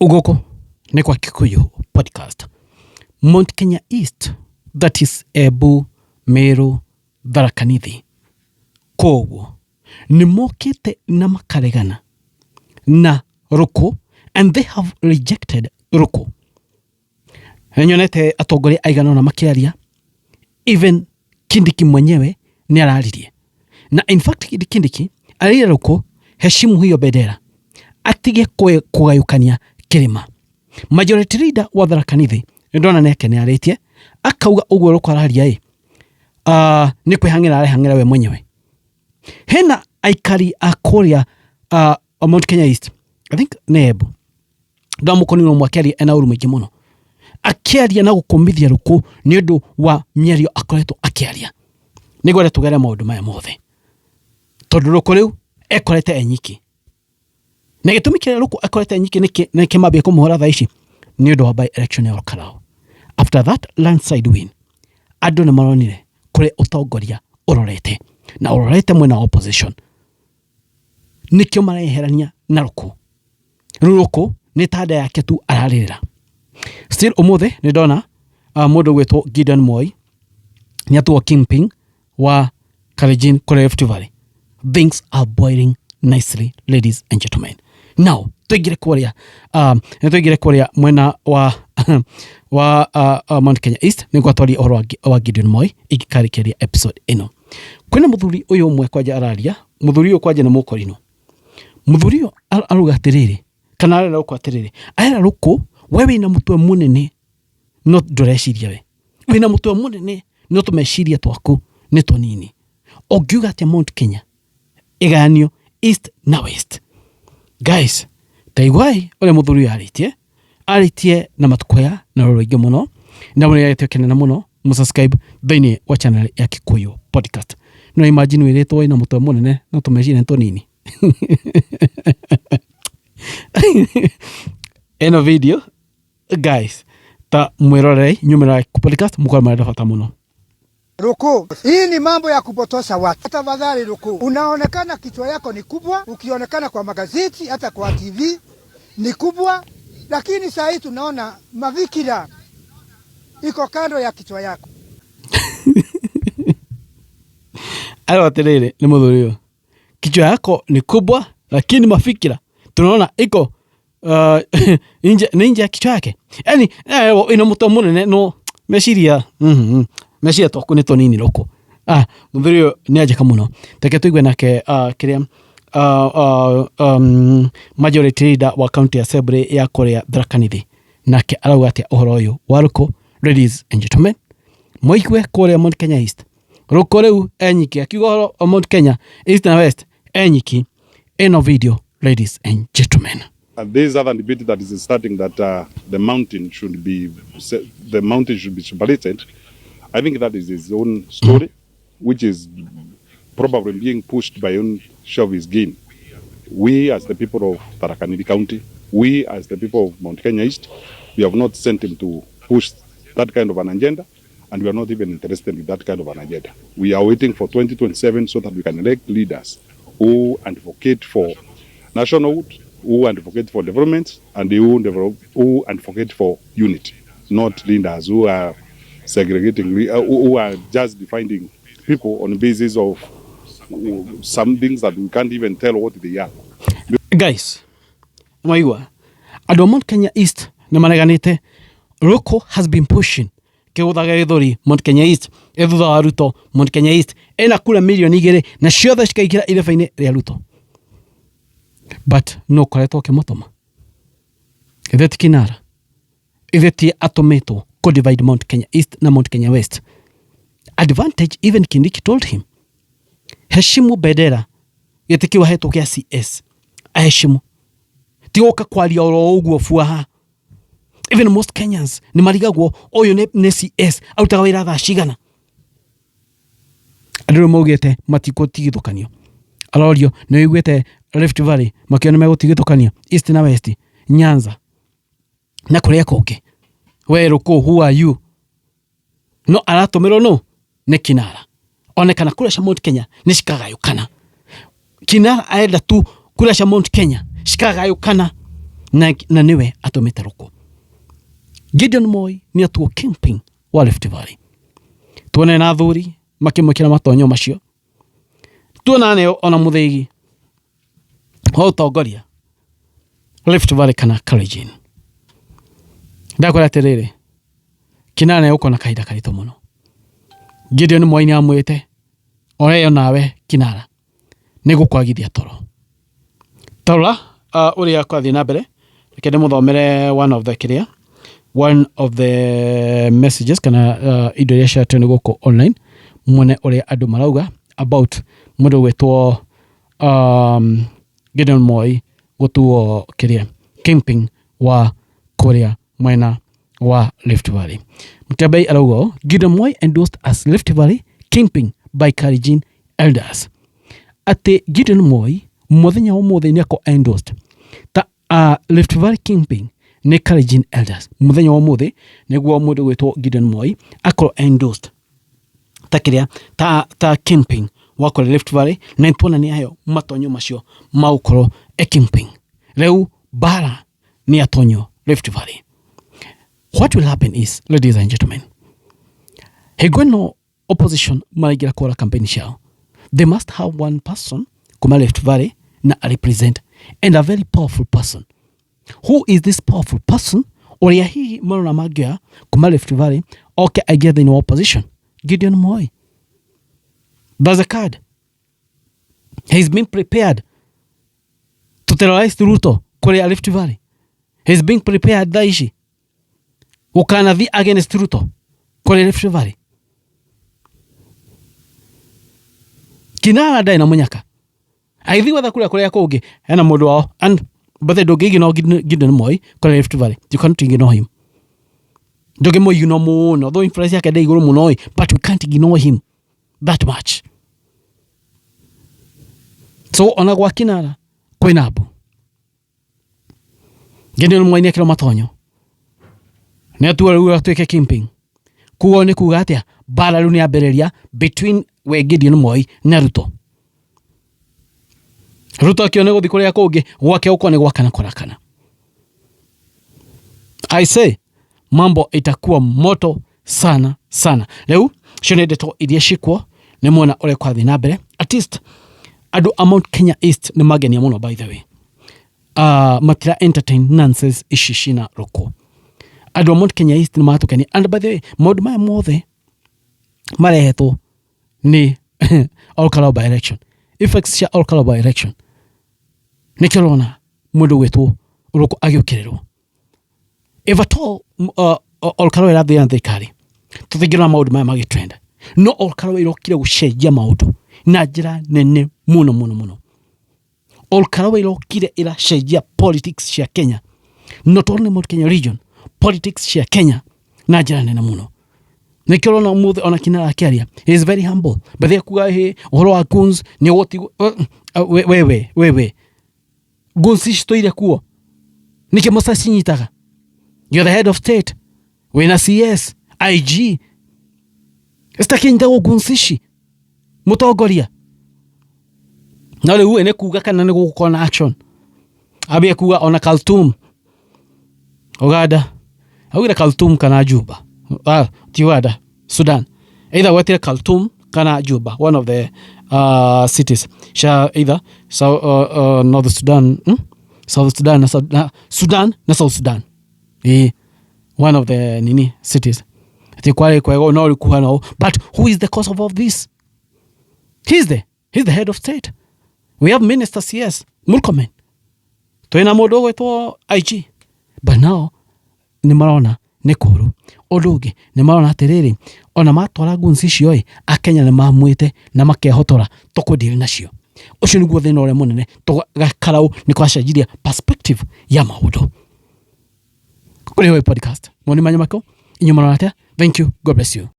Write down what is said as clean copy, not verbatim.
Ugoko ni kwa Kikuyu podcast. Mount Kenya East, that is Embu, Meru, Tharaka Nithi. Koguo ni mokite na makaregana na Ruku, and they have rejected Ruku. Nyonete atongoria aigana na makiaria, even Kindiki mwenyewe ni araririe. Na in fact Kindiki arire Ruku heshimu hiyo bendera, atige kugayukania kirima. Majority leader wa Tharaka Nithi ndona neke ni aritie akauga uguo Ruku araria ni kwihangira arehangira we mwenyewe. Hena aikari akoria Mount Kenya East, I think Nebu ndamukoni no mwakiaria ena uru mwingi muno, akiaria na gukomithia Ruku ni undu wa miario akoretwo akiaria. Nigwere tugere maundu maya mothe tondu Ruku riu ekorete enyiki, na gitumi kire Ruku ekorete enyiki niki mabie kumuhora thaa ici ni undu wa by election ya Olkarau. After that landslide win, andu ni maronire kuri utongoria urorete na urorete mwena opposition, nikio mareherania na Ruku. Ruku ni tada yake tu araririra. Still umuthe ni ndona mundu gwetwo Gideon Moi ni atuo kingpin wa Kalenjin kule Rift Valley. Things are boiling nicely, ladies and gentlemen. Now tuigire kuria mwena wa Mount Kenya East ni gwatwari ohoro wa Gideon Moi igikarikeria episode ino. Kwina muthuri uyu umwe kwaja araria, muthuri uyu kwaja na mukorino. Muthuri uyu aruga atiriri kana arera Ruku atiriri, ahera Ruku wewe ina mutwe munene no ndureciria we, wina mutwe munene no tumeciria twaku ni tonini. Ogiuga ati Mount Kenya iganio East na West. Guys, taigwai ole muthuri aritie na matukoya na roroige muno na mwe yatekene na muno musubscribe thini wa channel ya Kikuyu podcast. No imagine wiretwo ina mutwe munene no tumeciria tonini. Eno video guys ta mwirorei nyumira ku podcast mukora marada fata muno. Ruku, hii ni mambo ya kupotosha watu. Tafadhali Ruku, unaonekana kichwa yako ni kubwa, ukionekana kwa magazeti hata kwa TV ni kubwa, lakini saa hii tunaona mavikira iko kando ya kichwa yako. Aterere ni muthuri kichwa yako ni kubwa, lakini mafikira tunaona iko nje ya kichwa yake. Yani ina mutwe munene no meciria meciria twaku ni tonini Ruku. Muthuri ni aje kamuno. Teke tuigwe nake kiria majority leader wa county assembly ya Korea Tharaka Nithi nake arauga ati ohoro uyu wa Ruku. Ladies and gentlemen, moigwe Korea Mount Kenya East Ruku riu enyiki akiuga ohoro Mount Kenya East na West enyiki. Eno video, ladies and gentlemen. There is other debate that is starting that the mountain should be separated. I think that is his own story, which is probably being pushed by own show of his gain. We as the people of Tharaka Nithi County, we as the people of Mount Kenya East, we have not sent him to push that kind of an agenda, and we are not even interested in that kind of an agenda. We are waiting for 2027 so that we can elect leaders who advocate for nationalhood, who advocate for development, and who advocate for unity, not leaders who are segregating, who are just defining people on the basis of some things that we can't even tell what they are. Guys, maiwa ado Mount Kenya East na maneganite. Ruku has been pushing kiuthaga githuri Mount Kenya East ethutha wa Ruto. Mount Kenya East ena kura milioni 2 na ciothe cikaikira irefa-ini ria Ruto, but no koretwo kimotoma itheti kinara itheti atometo ko divide Mount Kenya East na Mount Kenya West. Advantage even Kindiki told him heshimu bendera yetikiwa hetu kia CS aheshimu tioka kwaria oro uguo fuaha. Even most Kenyans ni marigagwo oyo ne CS autaga wira tha cigana. Andũ maugete matikotigithukanio alorio no igwete Rift Valley makiona megotigithukania East na West Nyanza na kuria konge. We Ruku, who are you? No aratomero no ne kinara onekana kura sha Mount Kenya ni shikagayukana. Kinara aenda tu kura sha Mount Kenya shikagayukana. na niwe atumite ruko. Gideon Moi ni atuo kingpin wa Rift Valley. Tuone na thuri makimukira matonyo macio. Tuona ne ona muthigi ho tongoria Rift Valley kana Kalenjin. Ndakora terere kinane uko na kaida karito muno. Gideon Moi ni amwite oreyo nawe kinara nigukwagithia toro. Tola uria kwathi na mbere kende muthomere one of the messages kana indo ya chat ni guko online mwene uria andu marauga about mundu wetwo Gideon Moi gutuo kiria kingpin wa Korea mwena wa Rift Valley. Mutabai arauga Gideon Moi endorsed as Rift Valley kingpin by Kalenjin elders. Ate Gideon Moi muthenya wa muthenya ko endorsed ta Rift Valley kingpin ne Kalenjin elders. Muthenya wa muthi niguo mundu wetwo Gideon Moi akoro endorsed takiria ta kingpin wa ko Rift Valley na ntona ni ayo matonyo macio maukoro kingpin. Leo bara ni atonyo Rift Valley. What will happen is, ladies and gentlemen, hegweno opposition maragira kora campaign shao. They must have one person kuma Rift Valley na represent, and a very powerful person. Who is this powerful person? Oria hii mwana magia kuma Rift Valley okay agia the opposition. Gideon Moi. There's a card. He's been prepared to terrorize Ruto Korea Rift Valley. He's being prepared daishi. Ukana the against Ruto Korea Rift Valley. Kinara dai na munyaka. Aithi watha kula Korea koge ena mundu wao and but they don't know Gideon Moi Korea Rift Valley. You can't ignore him. Doge Moi you know muno though influence yake dai iguru muno but we can't ignore him that much. So ona gwa Kinara kwina abu. Gideon Moi ne kilo matonyo. Ne tuwa tuweke kingpin. Kuo ni kuga atia bara riu ni abereria between we Gideon Moi na Ruto. Ruto akione guthi kuria kungi gwake uko ni gwakana korakana. I say mambo itakuwa moto sana sana. Leo shone deto idia shikwo ne mona ore kwathi na mbere. At least adu amount Kenya East ni mageni muno by the way. Matira entertain nonsense ishishina roko. Adu amount Kenya East ni matukani and by the way mod my mothe mareheto ni all color by election. Effects ya all color by election. Nikirona mundu wetu uroko agiukiriro. If at all all color ya the thikari. Tuthigira maudu maya magitrend. No all color irokire gucenjia maudu na njira nene muno. All color irokire iracenjia politics cia Kenya. Not only Mount Kenya region, politics cia Kenya na njira nene muno. Nikirona muthe ona Kinara akiaria, he is very humble. But they kuga he uhoro wa guns ni woti wewe guns istoire kuo nike musasi nyitaga. You're the head of state. Wena CS IG estakinda guns ishi mutongoria na le uene kuga kana ne gukona action abia kuga ona Khartoum ogada awira Khartoum kana Juba Tiwada, Sudan. Either watire Khartoum kana Juba, one of the cities. Either North Sudan, South Sudan, Sudan na South Sudan. One of the cities. But who is the cause of all this? He's the head of state. We have ministers, yes, Murkomen. Tuena modo weto IG. But now ni marona nekuru odugi ni marona atiriri ona matwara gunsi cioi akenya ni mamwite na makehotora tukudiri nacio ucio niguo thina ure munene tugakarau ni kwacenjiria perspective ya maudu kuri we podcast moni manyamako inyuma marona. Thank you, God bless you.